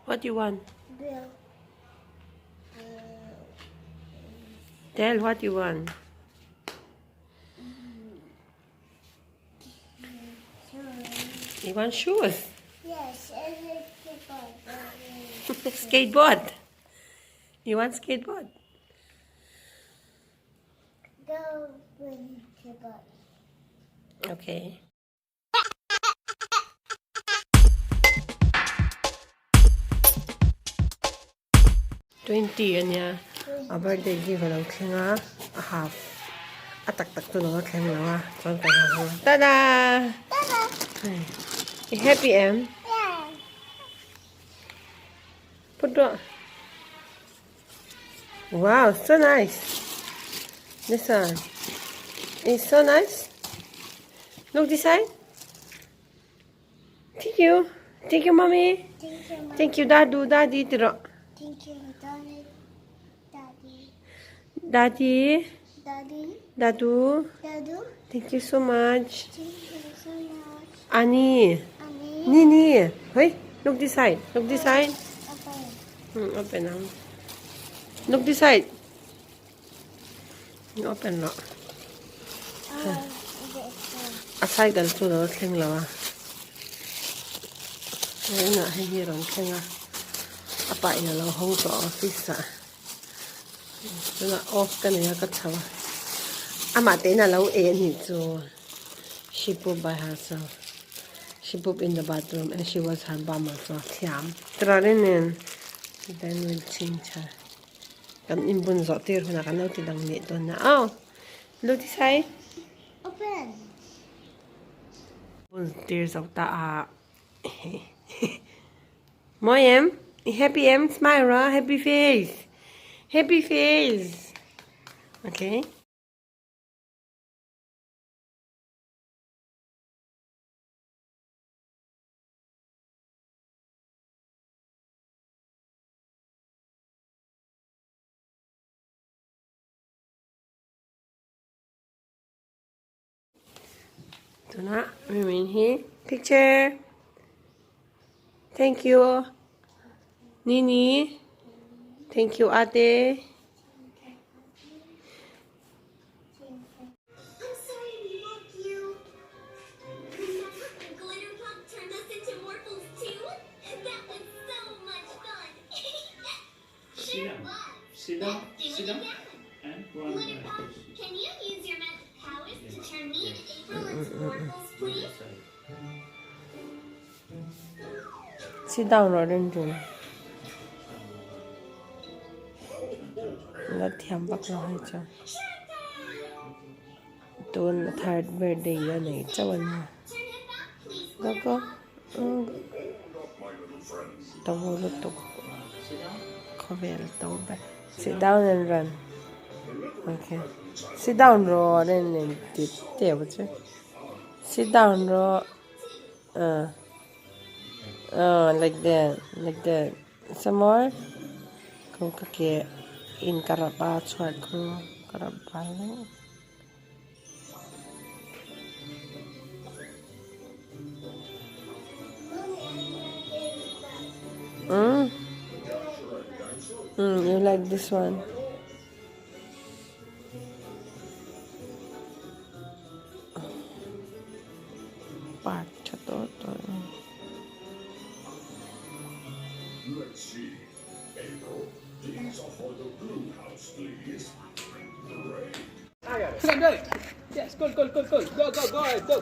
What do you want? Bill. Tell what you want. You want shoes? Yes, Skateboard. You want skateboard? go bring the Okay. $20 anya. A birthday gift lo khenga a half. A tak tu lo kheng lo chon ka ha. Ta-da! Happy M. Yeah. Put on. Wow, so nice. This one. It's so nice. Look this side. Thank you. Thank you, mommy. Thank you, Mom. Thank you, Dadu. Daddy. Thank you, Daddy. Daddy. Daddy. Dadu. Dadu. Thank you so much. Thank you so much. Annie. Annie. Nini. Hey, look this side. Look this side. Okay. Open now. Look this side. Open now. Aside dal tu lo thleng lo a. Na hai hi ron thlenga. Apa ina lo hong to office a. Na off ka ne ka chawa. Ama te na lo e ni chu. She pooped by herself. She pooped in the bathroom and she was her bum also. Thiam. Trarin then we'll change her. Kan imbun zo tir huna kan lo ti dang ni don na. Oh. Look this side. Open. Tears of the Moyem, happy M, smile, right? Happy face. Happy face. Okay. Do not remain here. Picture. Thank you. Nini. Thank you, Ate. I'm sorry we woke you. Glitter Pop turned us into morphles too? That was so much fun. Sit down. Sit down. Sit down. And one Glitter Pop, can you use your magic powers to turn me and April into morphles, please? Sit down, Rodin. Let him back now. Don't third birthday yan eh. Chawan mo. Go. Tawolo to. Cover to. Sit down and run. Okay. Sit down, Rodin. And sit down, Rodin. Like that. Some more. Kung kaki in karapa chwat ko karapal. You like this one? Part to. Let's see. April, these are for the blue house, please. Great. Come on, go. Yes, go. Go, ahead. Go.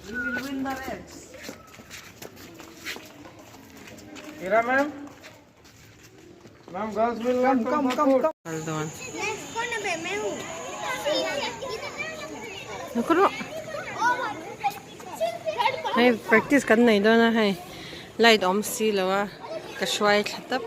You will win the race. Kira, ma'am? Ma'am, girls will win. Come. Hold on. Let's go na be mehu. Nakuro. Hey, practice करना इधर ना है. Light on सी लवा. कशवाई खतब.